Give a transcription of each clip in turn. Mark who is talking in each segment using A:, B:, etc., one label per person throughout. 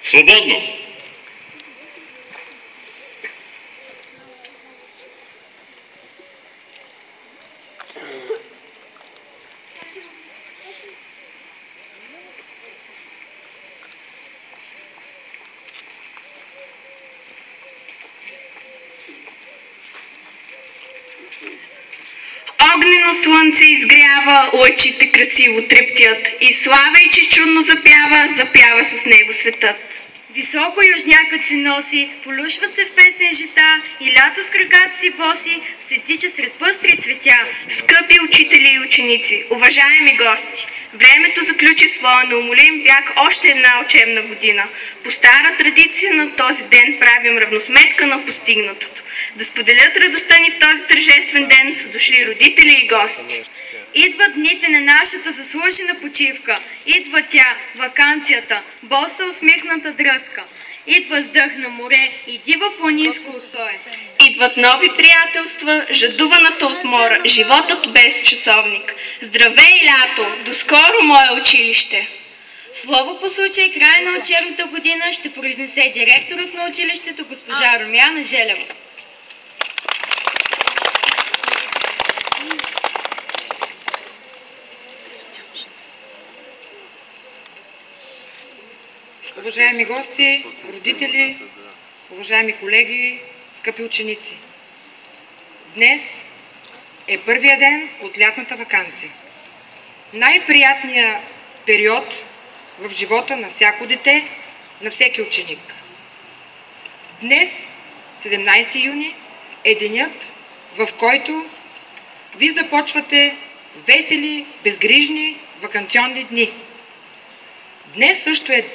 A: Свободно!
B: Огнено слънце изгрява, лъчите красиво трептят и славейче чудно запява с него светът.
C: Високо южнякът се носи, полюшват се в песен жита и лято с краката си боси се тича сред пъстри цветя.
B: Скъпи учители и ученици, уважаеми гости, времето заключи своя неумолим бяг още една учебна година. По стара традиция на този ден правим равносметка на постигнатото. Да споделят радостта ни в този тържествен ден са дошли родители и гости.
C: Идват дните на нашата заслужена почивка. Идва тя, ваканцията, боса усмихната дръзка. Идва с дъх на море и дива планинско усое.
B: Идват нови приятелства, жадуваната от мора, животът без часовник. Здравей, лято! До скоро, мое училище!
C: Слово по случай края на учебната година ще произнесе директорът на училището госпожа Румяна Желева.
D: Уважаеми гости, родители, уважаеми колеги, скъпи ученици! Днес е първия ден от лятната ваканция. Най-приятният период в живота на всяко дете, на всеки ученик. Днес, 17 юни, е денят, в който ви започвате весели, безгрижни ваканционни дни. Днес също е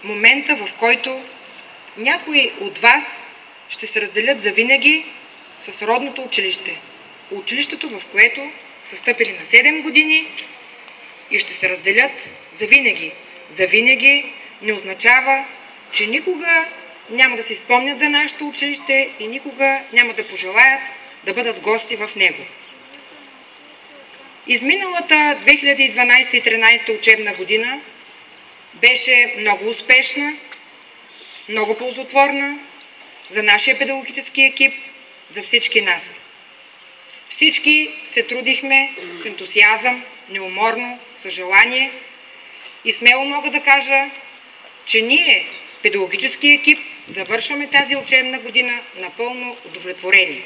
D: момента, в който някои от вас ще се разделят завинаги с родното училище. Училището, в което са стъпили на 7 години и ще се разделят завинаги. Завинаги не означава, че никога няма да се спомнят за нашето училище и никога няма да пожелаят да бъдат гости в него. Изминалата 2012 и 2013 учебна година беше много успешна, много ползотворна за нашия педагогически екип, за всички нас. Всички се трудихме с ентусиазъм, неуморно, с желание и смело мога да кажа, че ние, педагогически екип, завършваме тази учебна година напълно удовлетворени.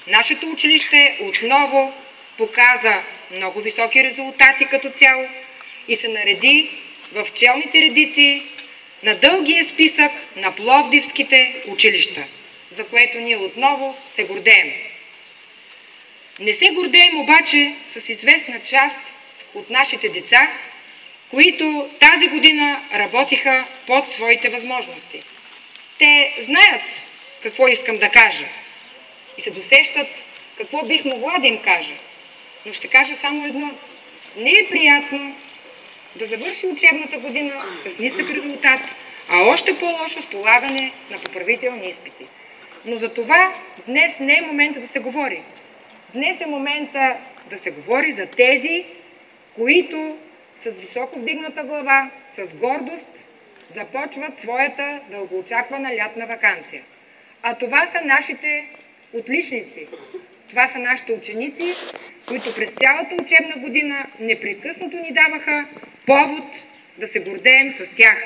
D: Нашето училище отново показа много високи резултати като цяло и се нареди в челните редици на дългия списък на пловдивските училища, за което ние отново се гордеем. Не се гордеем обаче с известна част от нашите деца, които тази година работиха под своите възможности. Те знаят какво искам да кажа и се досещат какво бих могла да им кажа. Но ще кажа само едно. Не е приятно да завърши учебната година с нисък резултат, а още по-лошо с полагане на поправителни изпити. Но за това днес не е момента да се говори. Днес е момента да се говори за тези, които с високо вдигната глава, с гордост започват своята дългоочаквана лятна ваканция. А това са нашите отличници. Това са нашите ученици, които през цялата учебна година непрекъснато ни даваха повод да се гордеем с тях.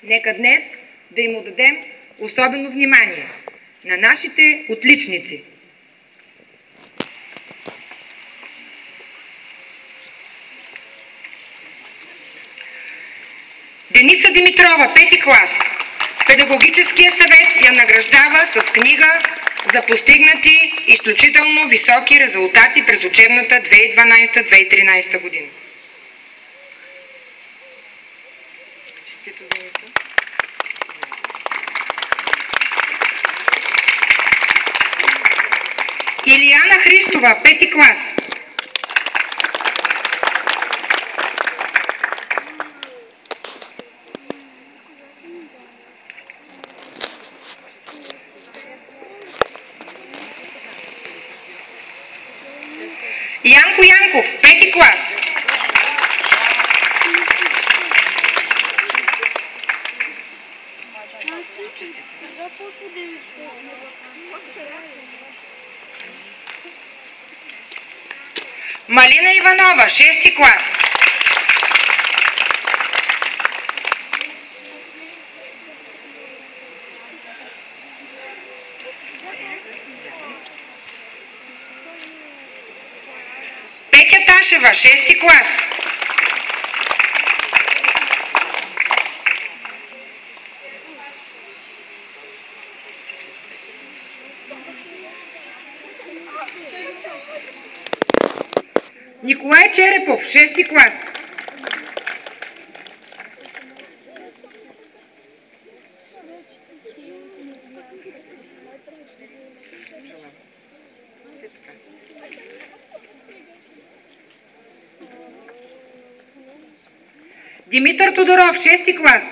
D: Нека днес да им отдадем особено внимание на нашите отличници. Деница Димитрова, 5 клас. Педагогическия съвет я награждава с книга за постигнати изключително високи резултати през учебната 2012-2013 година. Илияна Христова, 5 клас. Янко Янков, 5 клас. Малина Иванова, 6 клас. Петя Ташева, 6 клас. Николай Черепов, 6 клас. Димитър Тодоров, 6 клас.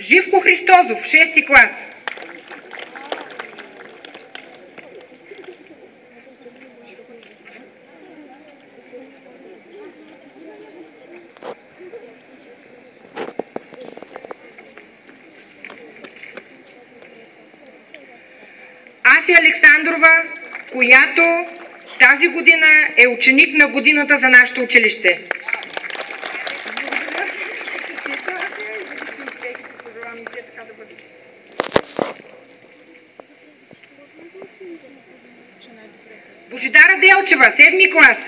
D: Живко Христозов, 6 клас. Ася Александрова, която тази година е ученик на годината за нашето училище. Божидара Делчева, 7 клас.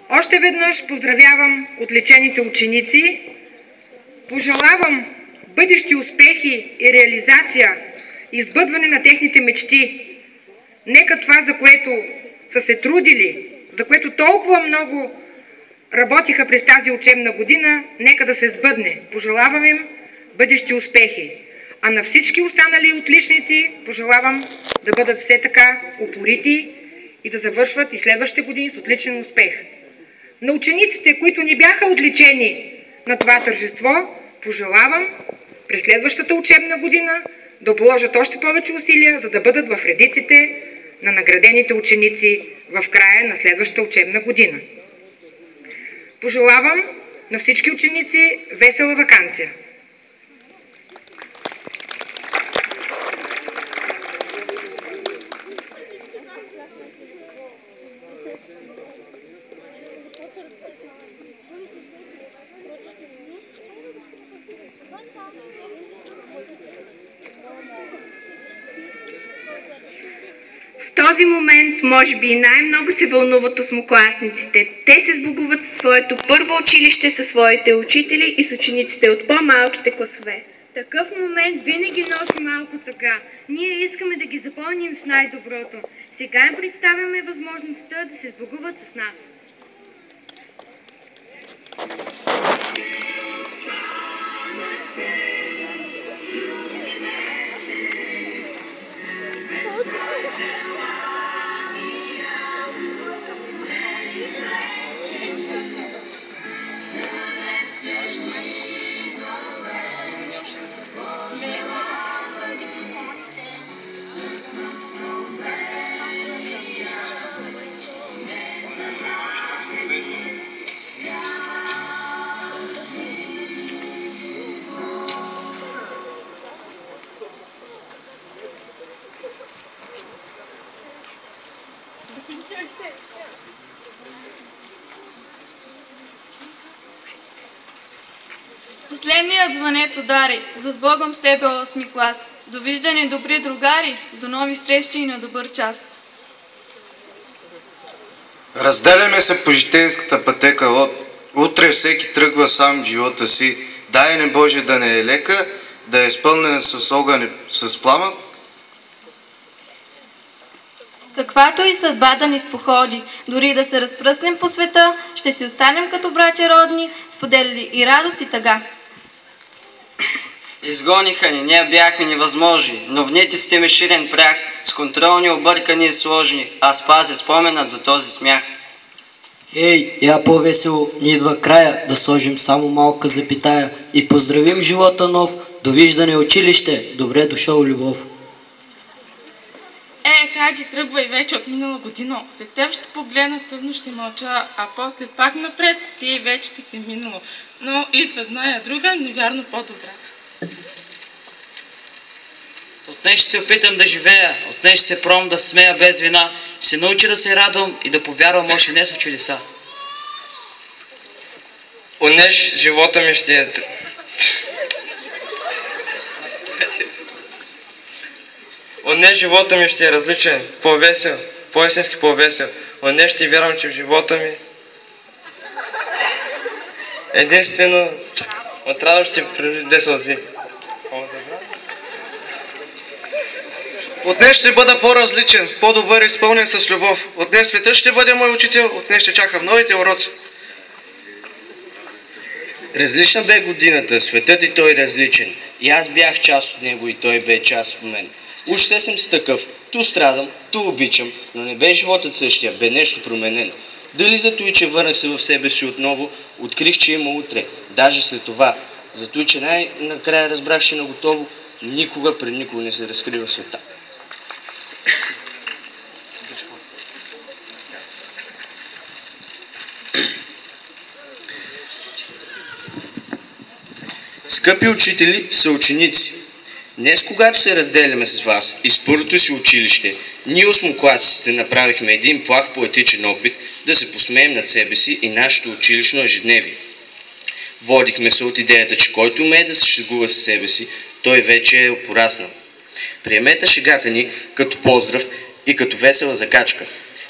D: Още веднъж поздравявам отличените ученици. Пожелавам бъдещи успехи и реализация, избъдване на техните мечти. Нека това, за което са се трудили, за което толкова много работиха през тази учебна година, нека да се сбъдне. Пожелавам им бъдещи успехи. А на всички останали отличници пожелавам да бъдат все така упорити и да завършват и следващите години с отличен успех. На учениците, които ни бяха отличени на това тържество, пожелавам през следващата учебна година да положат още повече усилия, за да бъдат в редиците на наградените ученици в края на следващата учебна година. Пожелавам на всички ученици весела ваканция!
B: В този момент, може би, най-много се вълнуват осмокласниците. Те се сбогуват със своето първо училище, със своите учители и с учениците от по-малките класове.
C: Такъв момент винаги носи малко тъга. Ние искаме да ги запълним с най-доброто. Сега им представяме възможността да се сбогуват с нас.
A: Последният звънец удари. За с Богом с тебе, 8 клас. Довиждане, добри другари. До нови срещи и на добър час.
E: Разделяме се по житейската пътека. Утре всеки тръгва сам живота си. Дай не Боже да не е лека, да е изпълнена с огън, с пламък.
F: Каквато и съдба да ни споходи, дори да се разпръснем по света, ще си останем като братя родни, споделили и радост и тъга.
G: Изгониха ни, ние бяхме невъзможни, но внете сте ми ширен прах, с контролни объркани и сложни, аз пазя споменът за този смях.
H: Ей, я по-весело, ни идва края, да сложим само малка запитая и поздравим живота нов, довиждане училище, добре дошъл Любов.
I: Хайде, тръгвай вече от минала година. След теб ще погледна тъжно, ще мълча, а после пак напред, ти вече ти си минало. Но идва, зная друга, невярно по-добра.
J: Отнеж ще се опитам да живея, отнеж ще се пробвам да смея без вина, ще се науча да се радвам и да повярвам още не са чудеса.
K: Отнеж живота ми ще е... Отнеж живота ми ще е различен, по-весел, по-истински по-весел. Отнеж ще вярвам, че в живота ми единствено от радост ще прежде сълзи.
L: Отнес ще бъда по-различен, по-добър и изпълнен с любов. Отнес светът ще бъде мой учител, отнес ще чакам новите уроци.
M: Различна бе годината, светът и той различен. И аз бях част от него и той бе част от мен. Уж все съм си такъв, ту страдам, ту обичам, но не бе животът същия, бе нещо променено. Дали зато и че върнах се в себе си отново, открих, че има утре, даже след това. Зато и че най-накрая разбрах, че наготово никога пред никога не се разкрива света. Скъпи учители, съученици, днес, когато се разделяме с вас из първото си училище, ние осмокласиците направихме един плах поетичен опит да се посмеем над себе си и нашето училищно ежедневие. Водихме се от идеята, че който умее да се шегува със себе си, той вече е пораснал. Приемете шегата ни като поздрав и като весела закачка.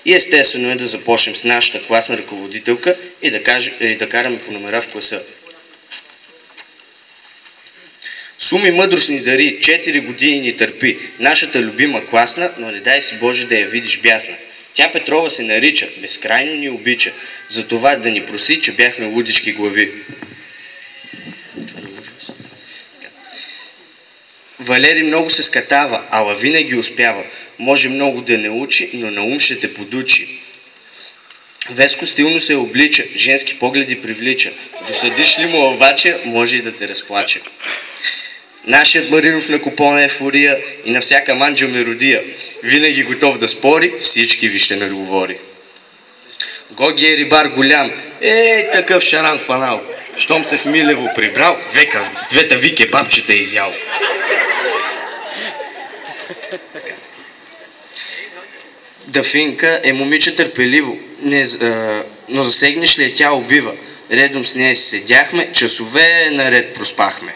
M: И естествено е да започнем с нашата класна ръководителка и да караме по номера в класа. Суми мъдрост ни дари, 4 години ни търпи, нашата любима класна, но не дай си Боже да я видиш бясна. Тя Петрова се нарича, безкрайно ни обича, за това да ни прости, че бяхме лудички глави. Валери много се скатава, ала винаги успява. Може много да не учи, но на ум ще те подучи. Веско стилно се облича, женски погледи привлича. Досъдиш ли му овача, може и да те разплаче. Нашият Маринов на купона е фурия и на всяка манджа меродия. Винаги готов да спори, всички ви ще наговори. Гоги е рибар голям, такъв шаран фанал. Щом се в Милево прибрал, двете ви кебабчета изял. Дафинка е момиче търпеливо, но засегнеш ли тя убива. Редом с нея си седяхме, часове наред проспахме.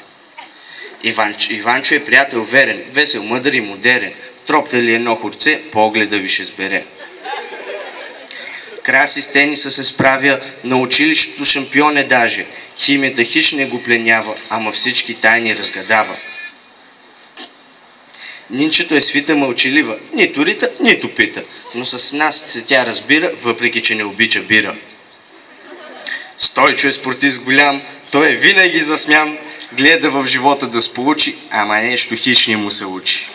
M: Иванчо е приятел верен, весел, мъдър и модерен. Тропта ли едно хорце, погледа ви ще сбере. Краси с тениса се справя, на училището шампион е даже. Химията хищ не го пленява, ама всички тайни разгадава. Нинчето е свита мълчалива, нито рита, нито пита, но с нас се тя разбира, въпреки че не обича бира. Стойчо е спортист голям, той е винаги засмян, гледа в живота да сполучи, ама нещо хищни му се учи.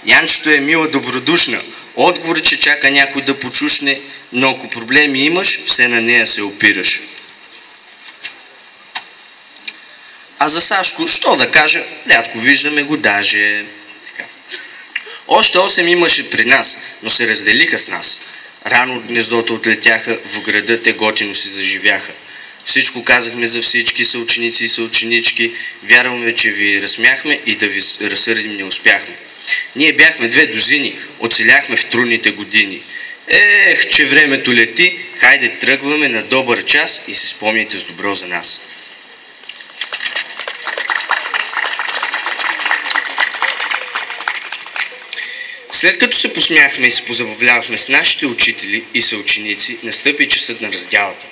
M: Янчето е мила добродушна, отговор, че чака някой да почушне, но ако проблеми имаш, все на нея се опираш. А за Сашко, що да кажа, рядко виждаме го даже. Така. Още 8 имаше при нас, но се разделиха с нас. Рано от гнездото отлетяха, в града те готино си заживяха. Всичко казахме за всички съученици и съученички, вярваме, че ви разсмяхме и да ви разсърдим не успяхме. Ние бяхме 2 дузини, оцеляхме в трудните години. Че времето лети, хайде тръгваме на добър час и се спомняйте с добро за нас. След като се посмяхме и се позабавлявахме с нашите учители и съученици, настъпи часът на раздялата.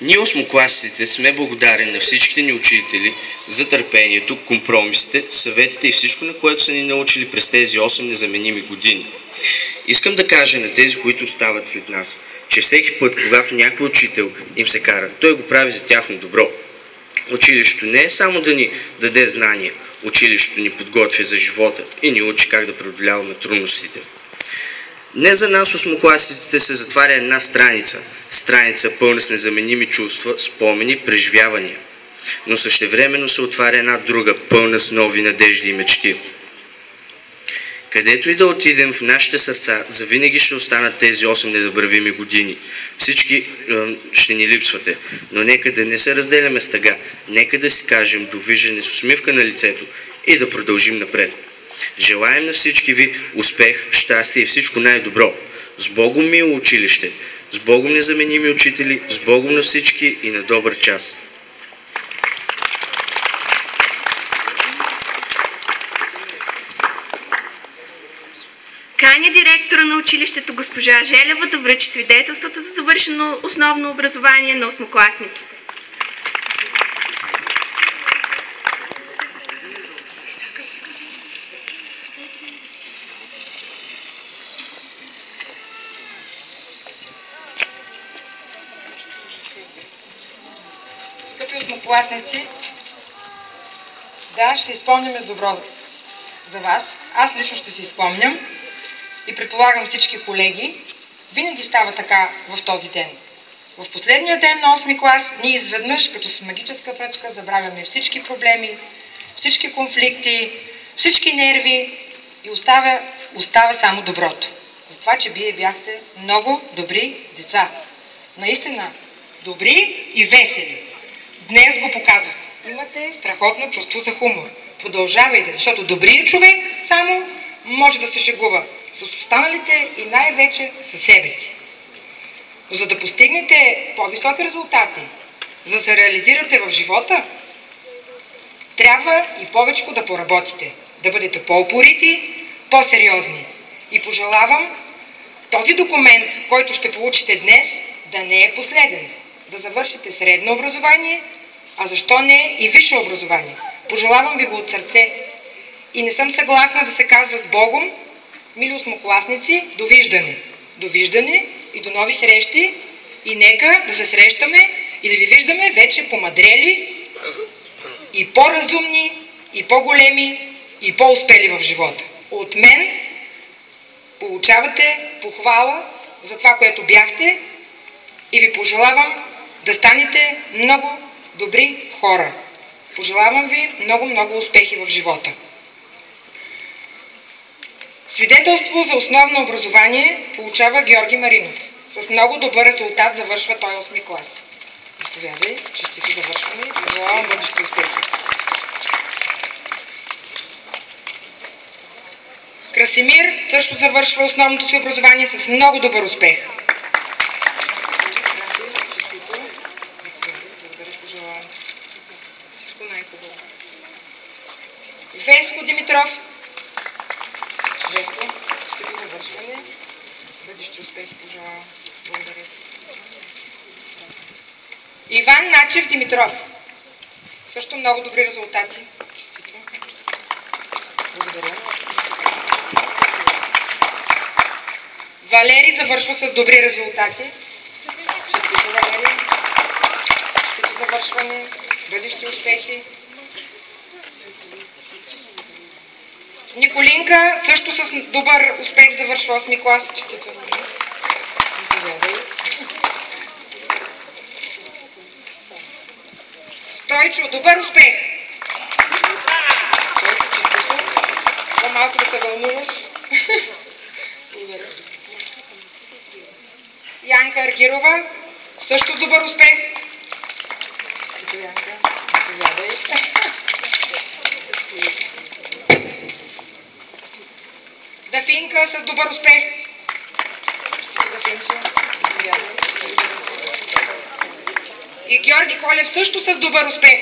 M: Ние осмокласиците сме благодарени на всичките ни учители за търпението, компромисите, съветите и всичко, на което са ни научили през тези 8 незаменими години. Искам да кажа на тези, които остават след нас, че всеки път, когато някой учител им се кара, той го прави за тяхно добро. Училището не е само да ни даде знания, училището ни подготвя за живота и ни учи как да преодоляваме трудностите. Не за нас, осмокласниците, се затваря една страница пълна с незаменими чувства, спомени, преживявания, но същевременно се отваря една друга, пълна с нови надежди и мечти. Където и да отидем, в нашите сърца завинаги ще останат тези 8 незабравими години. Всички ще ни липсвате, но нека да не се разделяме с тъга, нека да си кажем довиждане с усмивка на лицето и да продължим напред. Желаем на всички ви успех, щастие и всичко най-добро. С Богом, мило училище, с Богом, незаменими учители, с Богом на всички и на добър час.
B: Каня директора на училището госпожа Желева да връчи свидетелството за завършено основно образование на осмокласниците.
D: Скъпи осмокласници, да, ще изпомняме с добро за вас. Аз лично ще си спомням и предполагам всички колеги. Винаги става така в този ден. В последния ден на 8 клас ние изведнъж, като с магическа пръчка, забравяме всички проблеми, всички конфликти, всички нерви и остава само доброто. За това, че вие бяхте много добри деца. Наистина, добри и весели. Днес го показвате. Имате страхотно чувство за хумор. Продължавайте, защото добрият човек само може да се шегува с останалите и най-вече със себе си. Но за да постигнете по-високи резултати, за да се реализирате в живота, трябва и повече да поработите, да бъдете по-упорити, по-сериозни. И пожелавам този документ, който ще получите днес, да не е последен. Да завършите средно образование, а защо не и висше образование. Пожелавам ви го от сърце. И не съм съгласна да се казва с Богом, мили осмокласници, довиждане. Довиждане и до нови срещи. И нека да се срещаме и да ви виждаме вече помъдрели и по-разумни, и по-големи, и по-успели в живота. От мен получавате похвала за това, което бяхте и ви пожелавам да станете много добри хора. Пожелавам ви много успехи в живота. Свидетелство за основно образование получава Георги Маринов. С много добър резултат завършва той 8 клас. Заповядай, честито завършване и пожелавам бъдещи успехи. Красимир също завършва основното си образование с много добър успех. Веско Димитров. Веско, ще ви завършване. Бъдещи успехи пожелавам. Благодаря. Иван Начев Димитров. Също много добри резултати. Честито. Благодаря. Валери завършва с добри резултати. Честито, Валери. Честито завършване. Бъдещи успехи. Николинка също с добър успех завършва 8 клас. Честито. Стойчо, добър успех. Стойчо, честито. По-малко да се вълнуваш. Благодаря. Янка Аргирова, също добър успех. Честито, Янка. Заповядай. Дафинка с добър успех. И Георги Колев също с добър успех.